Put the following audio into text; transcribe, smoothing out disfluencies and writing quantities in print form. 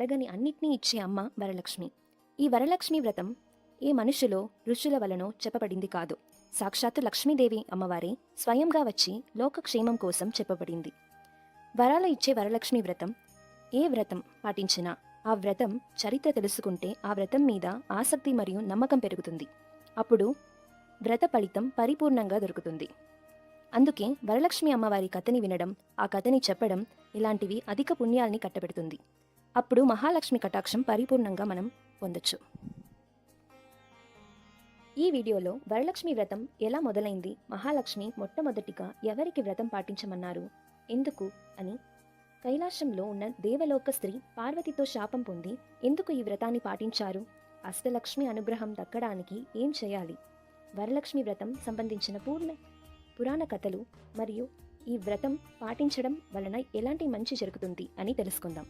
అడగని అన్నిటినీ ఇచ్చే అమ్మ వరలక్ష్మి. ఈ వరలక్ష్మి వ్రతం ఏ మనుషులో ఋషుల వలనో చెప్పబడింది కాదు. సాక్షాత్తు లక్ష్మీదేవి అమ్మవారే స్వయంగా వచ్చి లోకక్షేమం కోసం చెప్పబడింది. వరాలు ఇచ్చే వరలక్ష్మి వ్రతం ఏ వ్రతం పాటించినా ఆ వ్రతం చరిత్ర తెలుసుకుంటే ఆ వ్రతం మీద ఆసక్తి మరియు నమ్మకం పెరుగుతుంది. అప్పుడు వ్రత ఫలితం పరిపూర్ణంగా దొరుకుతుంది. అందుకే వరలక్ష్మి అమ్మవారి కథని వినడం, ఆ కథని చెప్పడం ఇలాంటివి అధిక పుణ్యాల్ని కట్టబెడుతుంది. అప్పుడు మహాలక్ష్మి కటాక్షం పరిపూర్ణంగా మనం పొందొచ్చు. ఈ వీడియోలో వరలక్ష్మి వ్రతం ఎలా మొదలైంది, మహాలక్ష్మి మొట్టమొదటిగా ఎవరికి వ్రతం పాటించమన్నారు, ఎందుకు అని, కైలాసంలో ఉన్న దేవలోక స్త్రీ పార్వతితో శాపం పొంది ఎందుకు ఈ వ్రతాన్ని పాటించారు, అష్టలక్ష్మి అనుగ్రహం దక్కడానికి ఏం చేయాలి, వరలక్ష్మి వ్రతం సంబంధించిన పురాణ కథలు మరియు ఈ వ్రతం పాటించడం వలన ఎలాంటి మంచి జరుగుతుంది అని తెలుసుకుందాం.